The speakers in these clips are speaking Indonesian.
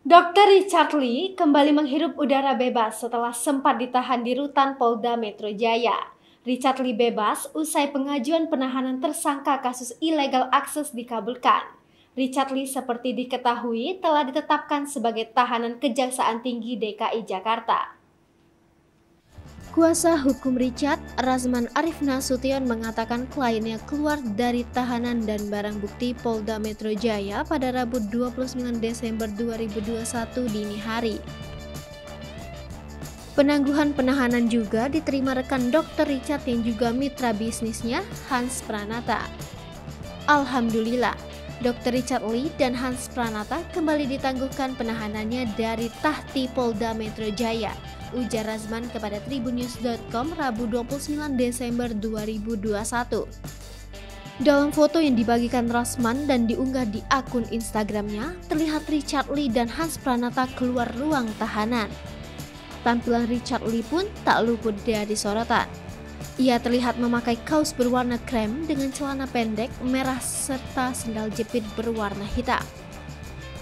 Dr. Richard Lee kembali menghirup udara bebas setelah sempat ditahan di rutan Polda Metro Jaya. Richard Lee bebas usai pengajuan penahanan tersangka kasus ilegal akses dikabulkan. Richard Lee seperti diketahui telah ditetapkan sebagai tahanan Kejaksaan Tinggi DKI Jakarta. Kuasa hukum Richard, Razman Arif Nasution, mengatakan kliennya keluar dari tahanan dan barang bukti Polda Metro Jaya pada Rabu 29 Desember 2021 dini hari. Penangguhan penahanan juga diterima rekan Dr. Richard yang juga mitra bisnisnya, Hans Pranata. Alhamdulillah, Dr. Richard Lee dan Hans Pranata kembali ditangguhkan penahanannya dari tahti Polda Metro Jaya, ujar Razman kepada tribunnews.com Rabu 29 Desember 2021. Dalam foto yang dibagikan Razman dan diunggah di akun Instagramnya, terlihat Richard Lee dan Hans Pranata keluar ruang tahanan. Tampilan Richard Lee pun tak luput dari sorotan. Ia terlihat memakai kaos berwarna krem dengan celana pendek merah serta sendal jepit berwarna hitam.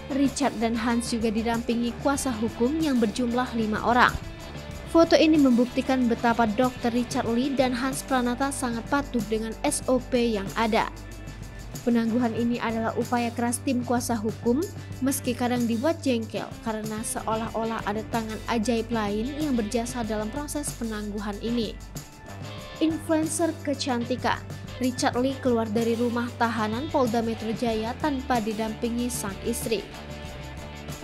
Richard dan Hans juga didampingi kuasa hukum yang berjumlah 5 orang. Foto ini membuktikan betapa Dr. Richard Lee dan Hans Pranata sangat patuh dengan SOP yang ada. Penangguhan ini adalah upaya keras tim kuasa hukum, meski kadang dibuat jengkel karena seolah-olah ada tangan ajaib lain yang berjasa dalam proses penangguhan ini. Influencer kecantikan, Richard Lee keluar dari rumah tahanan Polda Metro Jaya tanpa didampingi sang istri.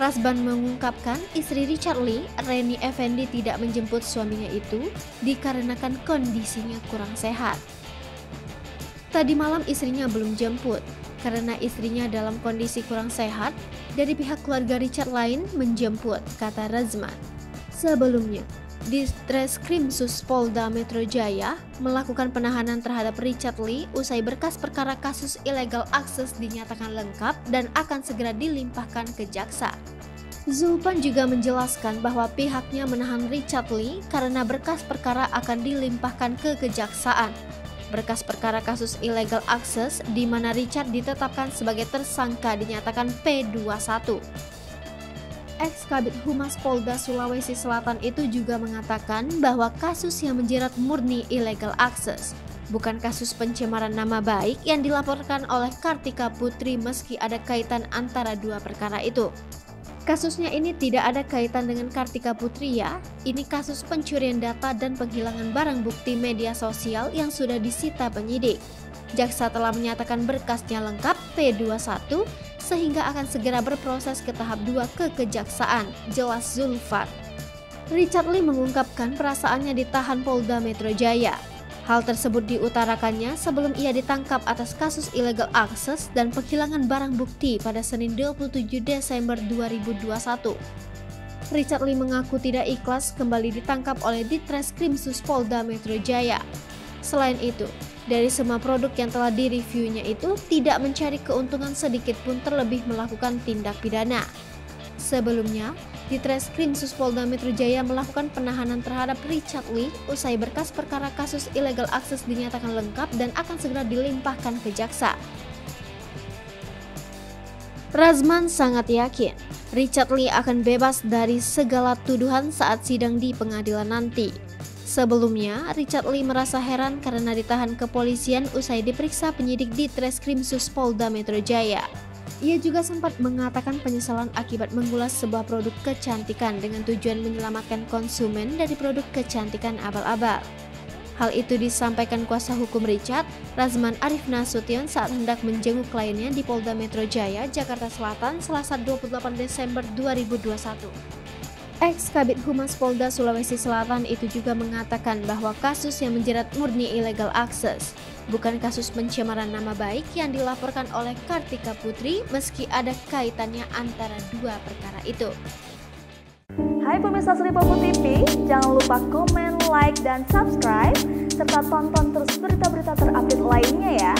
Razman mengungkapkan istri Richard Lee, Reni Effendi, tidak menjemput suaminya itu dikarenakan kondisinya kurang sehat. Tadi malam istrinya belum jemput karena istrinya dalam kondisi kurang sehat. Dari pihak keluarga Richard lain menjemput, kata Razman. Sebelumnya, Ditreskrimsus Polda Metro Jaya melakukan penahanan terhadap Richard Lee usai berkas perkara kasus ilegal akses dinyatakan lengkap dan akan segera dilimpahkan ke jaksa. Zulpan juga menjelaskan bahwa pihaknya menahan Richard Lee karena berkas perkara akan dilimpahkan ke kejaksaan. Berkas perkara kasus ilegal akses di mana Richard ditetapkan sebagai tersangka dinyatakan P21. Ex-Kabid Humas Polda Sulawesi Selatan itu juga mengatakan bahwa kasus yang menjerat murni illegal access, bukan kasus pencemaran nama baik yang dilaporkan oleh Kartika Putri meski ada kaitan antara dua perkara itu. Kasusnya ini tidak ada kaitan dengan Kartika Putri ya, ini kasus pencurian data dan penghilangan barang bukti media sosial yang sudah disita penyidik. Jaksa telah menyatakan berkasnya lengkap P21 sehingga akan segera berproses ke tahap 2 ke kejaksaan, jelas Zulfan. Richard Lee mengungkapkan perasaannya ditahan Polda Metro Jaya. Hal tersebut diutarakannya sebelum ia ditangkap atas kasus illegal access dan penghilangan barang bukti pada Senin 27 Desember 2021. Richard Lee mengaku tidak ikhlas kembali ditangkap oleh Ditreskrimsus Polda Metro Jaya. Selain itu, dari semua produk yang telah direviewnya itu tidak mencari keuntungan sedikit pun terlebih melakukan tindak pidana. Sebelumnya, Ditreskrimsus Polda Metro Jaya melakukan penahanan terhadap Richard Lee usai berkas perkara kasus ilegal akses dinyatakan lengkap dan akan segera dilimpahkan ke jaksa. Razman sangat yakin Richard Lee akan bebas dari segala tuduhan saat sidang di pengadilan nanti. Sebelumnya, Richard Lee merasa heran karena ditahan kepolisian usai diperiksa penyidik Ditreskrimsus Polda Metro Jaya. Ia juga sempat mengatakan penyesalan akibat mengulas sebuah produk kecantikan dengan tujuan menyelamatkan konsumen dari produk kecantikan abal-abal. Hal itu disampaikan kuasa hukum Richard, Razman Arif Nasution, saat hendak menjenguk kliennya di Polda Metro Jaya, Jakarta Selatan, Selasa 28 Desember 2021. Ex-Kabid Humas Polda Sulawesi Selatan itu juga mengatakan bahwa kasus yang menjerat murni illegal access, bukan kasus pencemaran nama baik yang dilaporkan oleh Kartika Putri meski ada kaitannya antara dua perkara itu. Hai pemirsa Sri Popo TV, jangan lupa komen, like, dan subscribe, serta tonton terus berita-berita terupdate lainnya ya.